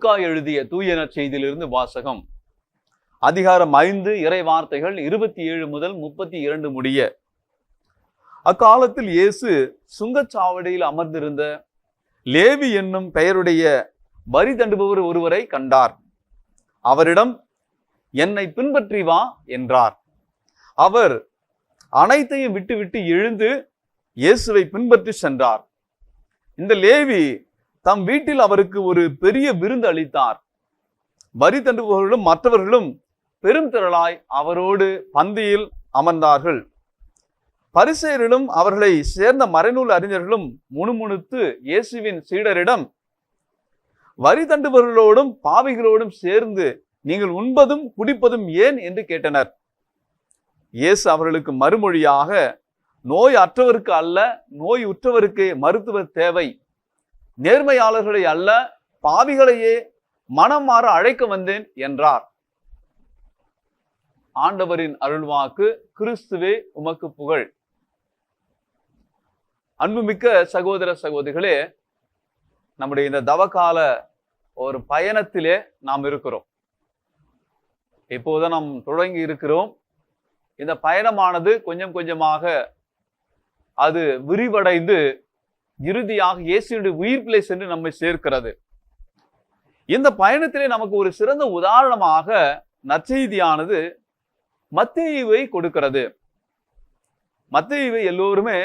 லூக்கா எழுதிய தூய நற்செய்தியிலிருந்து வாசகம். அதிகாரம் 5 இறை வார்த்தைகள் 27 முதல் 32 முடிய. அக்காலத்தில் இயேசு சுங்கச்சாவடியில் அமர்ந்திருந்த லேவி என்னும் பெயருடைய வரி தண்டுபவர் ஒருவரை கண்டார். அவரிடம், என்னை பின்பற்றி வா என்றார். அவர் அனைத்தையும் விட்டுவிட்டு எழுந்து இயேசுவை பின்பற்றி சென்றார். இந்த லேவி தம் வீட்டில் அவருக்கு ஒரு பெரிய விருந்து அளித்தார். வரி தண்டுபவர்களும் மற்றவர்களும் பெரும் திரளாய் அவரோடு பந்தியில் அமர்ந்தார்கள். பரிசேயர்களும் அவர்களை சேர்ந்த மறைநூல் அறிஞர்களும் முணுமுணுத்து இயேசுவின் சீடரிடம், வரி தண்டுபவர்களோடும் பாவிகளோடும் சேர்ந்து நீங்கள் உண்பதும் குடிப்பதும் ஏன் என்று கேட்டனர். இயேசு அவர்களுக்கு மறுமொழியாக, நோய் அற்றவருக்கு அல்ல, நோய் உற்றவருக்கு மருத்துவர் தேவை. நேர்மையாளர்களை அல்ல, பாவிகளையே மனம் மாற அழைக்க வந்தேன் என்றார். ஆண்டவரின் அருள்வாக்கு. கிறிஸ்துவே உமக்கு புகழ். அன்புமிக்க சகோதர சகோதரிகளே, நம்முடைய இந்த தவக்கால ஒரு பயணத்திலே நாம் இருக்கிறோம். இப்போதான் நாம் தொடங்கி இருக்கிறோம். இந்த பயணமானது கொஞ்சம் கொஞ்சமாக அது விரிவடைந்து இறுதியாக இயேசுவினுடைய உயிர்ப்பிலே சென்று நம்மை சேர்க்கிறது. இந்த பயணத்திலே நமக்கு ஒரு சிறந்த உதாரணமாக நற்செய்தியானது மத்தேயுவை கொடுக்கிறது. மத்தேயுவை எல்லோருமே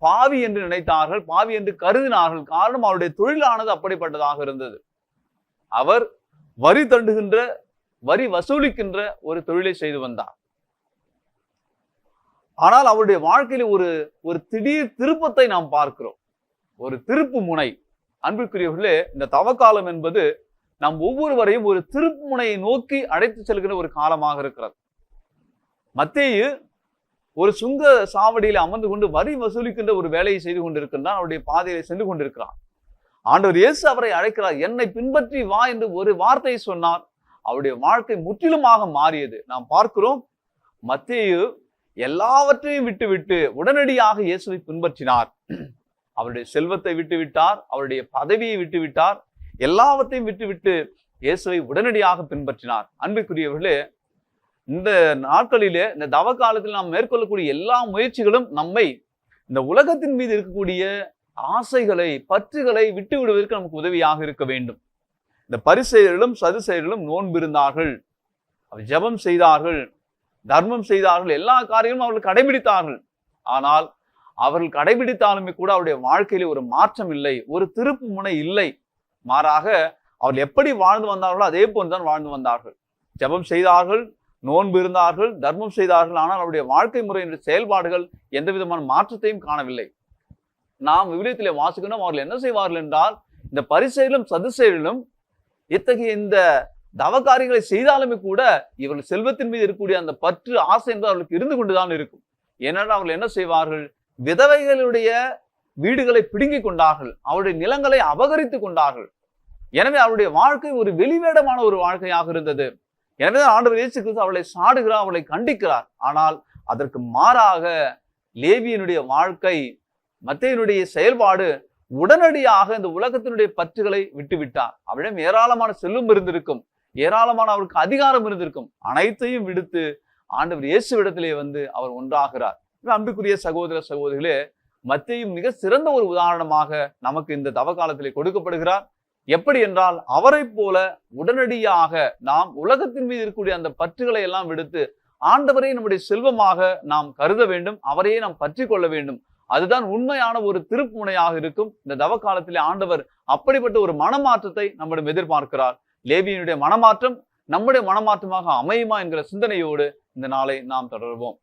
பாவி என்று நினைத்தார்கள், பாவி என்று கருதினார்கள். காரணம், அவருடைய தொழிலானது அப்படிப்பட்டதாக இருந்தது. அவர் வரி தண்டுகின்ற, வரி வசூலிக்கின்ற ஒரு தொழிலை செய்து வந்தார். ஆனால் அவருடைய வாழ்க்கையில ஒரு திடீர் திருப்பத்தை நாம் பார்க்கிறோம், ஒரு திருப்பு முனை. அன்பிற்குரியவர்களே, இந்த தவக்காலம் என்பது நாம் ஒவ்வொருவரையும் ஒரு திருப்பு முனையை நோக்கி அழைத்து செல்கிற ஒரு காலமாக இருக்கிறது. மத்தேயு ஒரு சுங்க சாவடியில் அமர்ந்து கொண்டு வரி வசூலிக்கின்ற ஒரு வேலையை செய்து கொண்டிருக்கின்றார். அவருடைய பாதையை சென்று கொண்டிருக்கிறார். ஆண்டவர் இயேசு அவரை அழைக்கிறார். என்னை பின்பற்றி வா என்று ஒரு வார்த்தையை சொன்னார். அவருடைய வாழ்க்கை முற்றிலுமாக மாறியது. நாம் பார்க்கிறோம், மத்தேயு எல்லாவற்றையும் விட்டுவிட்டு உடனடியாக இயேசுவை பின்பற்றினார். அவருடைய செல்வத்தை விட்டுவிட்டார், அவருடைய பதவியை விட்டுவிட்டார், எல்லாவற்றையும் விட்டுவிட்டு இயேசுவை உடனடியாக பின்பற்றினார். அன்பிற்குரியவர்களே, இந்த நாட்களிலே, இந்த தவ காலத்தில் நாம் மேற்கொள்ளக்கூடிய எல்லா முயற்சிகளும் நம்மை இந்த உலகத்தின் மீது இருக்கக்கூடிய ஆசைகளை, பற்றுகளை விட்டு விடுவதற்கு நமக்கு உதவியாக இருக்க வேண்டும். இந்த பரிசேயர்களும் சதுசேயர்களும் நோன்பு இருந்தார்கள், ஜெபம் செய்தார்கள், தர்மம் செய்தார்கள், எல்லா காரியங்களும் அவர்கள் கடைபிடித்தார்கள். ஆனால் அவர்கள் கடைபிடித்தாலுமே கூட அவருடைய வாழ்க்கையில ஒரு மாற்றம் இல்லை, ஒரு திருப்பு முனை இல்லை. மாறாக அவர்கள் எப்படி வாழ்ந்து வந்தார்களோ அதே போன்றுதான் வாழ்ந்து வந்தார்கள். ஜெபம் செய்தார்கள், நோன்பு இருந்தார்கள், தர்மம் செய்தார்கள். ஆனால் அவருடைய வாழ்க்கை முறை என்ற செயல்பாடுகள் எந்த விதமான மாற்றத்தையும் காணவில்லை. நாம் விவிலியத்திலே வாசிக்கணும், அவர்கள் என்ன செய்வார்கள் என்றால், இந்த பரிசேயர்களும் சதுசேயர்களும் இத்தகைய இந்த தவக்காரியங்களை செய்தாலுமே கூட இவர்கள் செல்வத்தின் மீது இருக்கக்கூடிய அந்த பற்று, ஆசை என்று அவர்களுக்கு இருந்து கொண்டுதான் இருக்கும். ஏனென்றால் அவர்கள் என்ன செய்வார்கள், விதவைகளுடைய வீடுகளை பிடுங்கிக் கொண்டார்கள், அவருடைய நிலங்களை அபகரித்து கொண்டார்கள். எனவே அவருடைய வாழ்க்கை ஒரு வெளிவேடமான ஒரு வாழ்க்கையாக இருந்தது. எனவே ஆண்டவர் இயேசு கிறிஸ்து அவளை சாடுகிறார், அவளை கண்டிக்கிறார். ஆனால் அதற்கு மாறாக லேவியனுடைய வாழ்க்கை, மத்தேயுனுடைய செயல்பாடு உடனடியாக இந்த உலகத்தினுடைய பற்றுகளை விட்டுவிட்டார். அவரிடம் ஏராளமான செல்வம் இருந்திருக்கும், ஏராளமான அவருக்கு அதிகாரம் இருந்திருக்கும். அனைத்தையும் விடுத்து ஆண்டவர் இயேசுவிடத்திலே வந்து அவர் ஒன்றாகிறார். அன்புக்குரிய சகோதர சகோதரிகளே, மத்தேயு மிக சிறந்த ஒரு உதாரணமாக நமக்கு இந்த தவ காலத்திலே கொடுக்கப்படுகிறார். எப்படி என்றால், அவரை போல உடனடியாக நாம் உலகத்தின் மீது இருக்கக்கூடிய அந்த பற்றுகளை எல்லாம் விடுத்து ஆண்டவரை நம்முடைய செல்வமாக நாம் கருத வேண்டும், அவரையே நாம் பற்றி கொள்ள வேண்டும். அதுதான் உண்மையான ஒரு திருப்பு முனையாக இருக்கும். இந்த தவ காலத்திலே ஆண்டவர் அப்படிப்பட்ட ஒரு மனமாற்றத்தை நம்மிடம் எதிர்பார்க்கிறார். லேவியனுடைய மனமாற்றம் நம்முடைய மனமாற்றமாக அமையுமா என்கிற சிந்தனையோடு இந்த நாளை நாம் தொடர்வோம்.